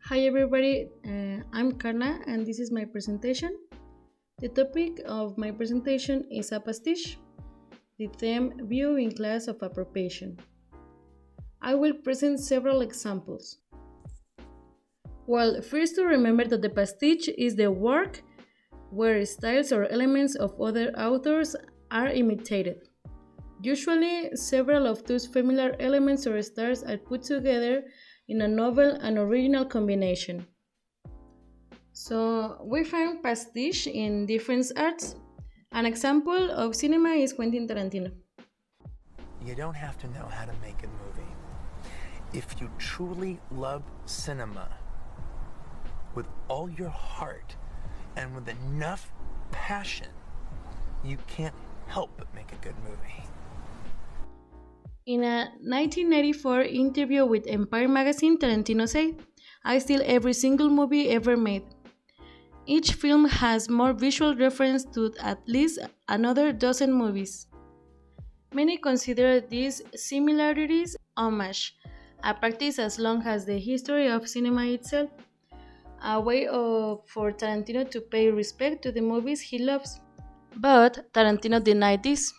Hi everybody, I'm Carla and this is my presentation. The topic of my presentation is a pastiche, the theme view in class of appropriation. I will present several examples. Well, first to remember that the pastiche is the work where styles or elements of other authors are imitated. Usually, several of those familiar elements or styles are put together in a novel and original combination. So we find pastiche in different arts. An example of cinema is Quentin Tarantino. You don't have to know how to make a movie. If you truly love cinema with all your heart and with enough passion, you can't help but make a good movie. In a 1994 interview with Empire magazine, Tarantino said, "I steal every single movie ever made. Each film has more visual reference to at least another dozen movies." Many consider these similarities homage, a practice as long as the history of cinema itself, a way for Tarantino to pay respect to the movies he loves. But Tarantino denied this.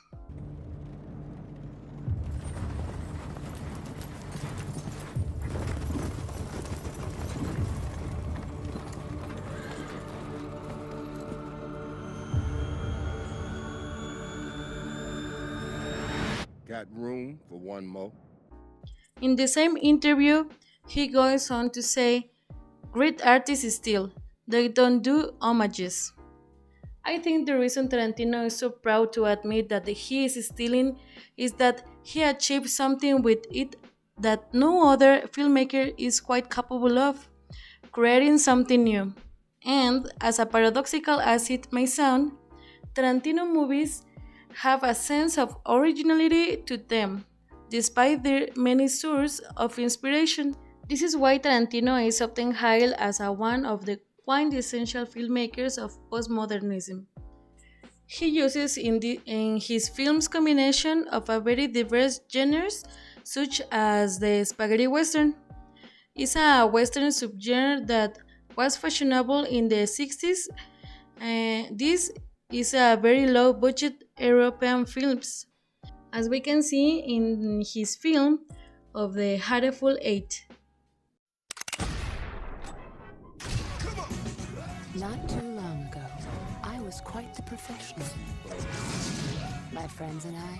Got room for one more? In the same interview, he goes on to say, "Great artists still, they don't do homages." I think the reason Tarantino is so proud to admit that he is stealing is that he achieved something with it that no other filmmaker is quite capable of, creating something new. And as a paradoxical as it may sound, Tarantino movies have a sense of originality to them, despite their many sources of inspiration. This is why Tarantino is often hailed as one of the quintessential filmmakers of postmodernism. He uses in his films combination of a very diverse genres such as the spaghetti western. It's a western subgenre that was fashionable in the 60s. This is a very low budget European films, as we can see in his film of the Hateful Eight. Not too long ago, I was quite the professional. My friends and I,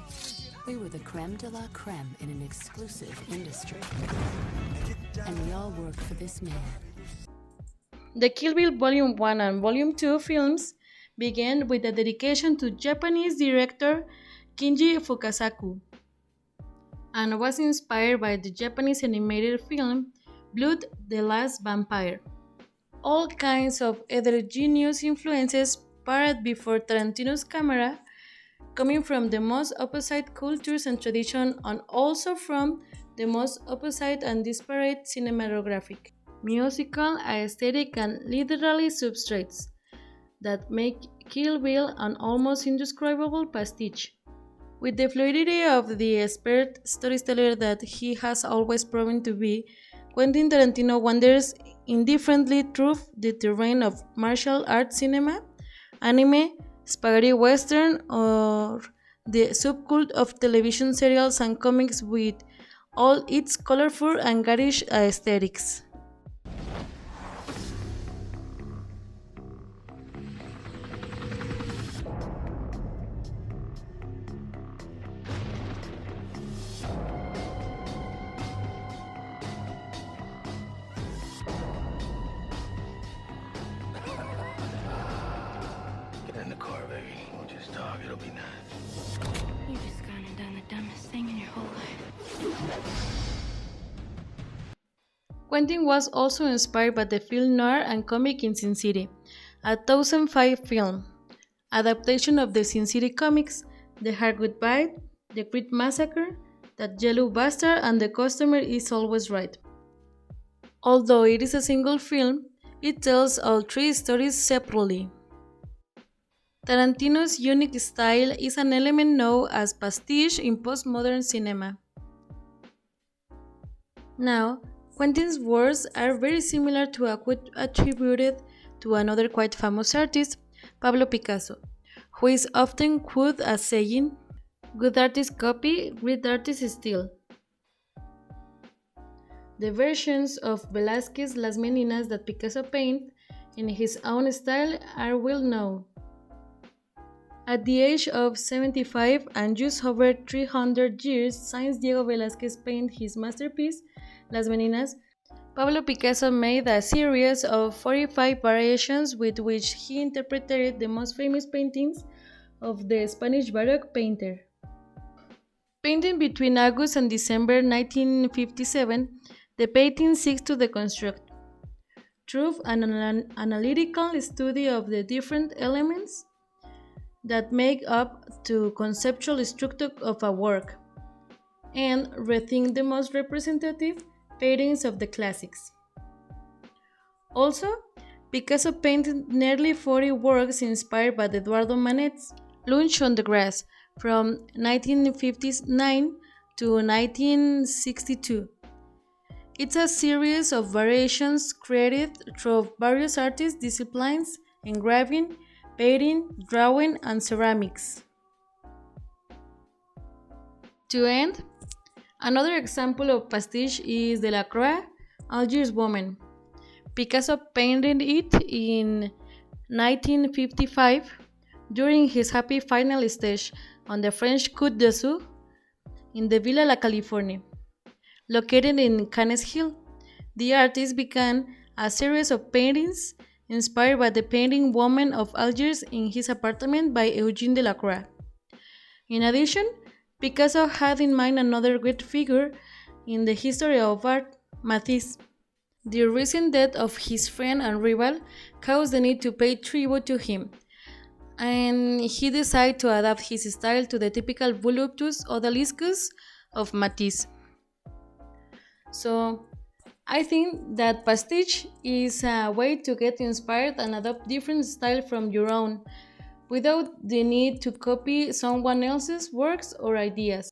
we were the creme de la creme in an exclusive industry. And we all worked for this man. The Kill Bill Volume 1 and Volume 2 films began with a dedication to Japanese director Kinji Fukasaku and was inspired by the Japanese animated film Blood the Last Vampire. All kinds of heterogeneous influences parade before Tarantino's camera, coming from the most opposite cultures and traditions, and also from the most opposite and disparate cinematographic, musical, aesthetic, and literary substrates that make Kill Bill an almost indescribable pastiche. With the fluidity of the expert storyteller that he has always proven to be, Quentin Tarantino wanders indifferently through the terrain of martial arts cinema, anime, spaghetti western, or the subcult of television serials and comics with all its colorful and garish aesthetics. Get in the car, baby. We'll just talk. It'll be nice. You've just gone and done the dumbest thing in your whole life. Quentin was also inspired by the film noir and comic in Sin City, a 2005 film adaptation of the Sin City comics, The Hard Goodbye, The Creed Massacre, That Yellow Bastard, and The Customer is Always Right. Although it is a single film, it tells all three stories separately. Tarantino's unique style is an element known as pastiche in postmodern cinema. Now, Quentin's words are very similar to a quote attributed to another quite famous artist, Pablo Picasso, who is often quoted as saying, "Good artists copy, great artists steal." The versions of Velázquez's Las Meninas that Picasso painted in his own style are well known. At the age of 75 and just over 300 years since Diego Velázquez painted his masterpiece, Las Meninas, Pablo Picasso made a series of 45 variations with which he interpreted the most famous paintings of the Spanish Baroque painter. Painting between August and December 1957, the painting seeks to deconstruct, through an analytical study of the different elements that make up the conceptual structure of a work, and rethink the most representative paintings of the classics. Also, Picasso painted nearly 40 works inspired by Eduardo Manet's Lunch on the Grass from 1959 to 1962. It's a series of variations created through various artist disciplines: engraving, painting, drawing, and ceramics. To end, another example of pastiche is Delacroix, Algiers Woman. Picasso painted it in 1955 during his happy final stage on the French Côte d'Azur in the Villa La California, located in Cannes Hill. The artist began a series of paintings inspired by the painting Woman of Algiers in his apartment by Eugene Delacroix. In addition, Picasso had in mind another great figure in the history of art, Matisse. The recent death of his friend and rival caused the need to pay tribute to him, and he decided to adapt his style to the typical voluptuous odalisques of Matisse. So, I think that pastiche is a way to get inspired and adopt different style from your own, without the need to copy someone else's works or ideas.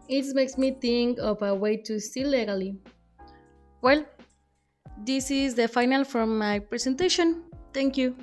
It makes me think of a way to steal legally. Well, this is the final from my presentation. Thank you.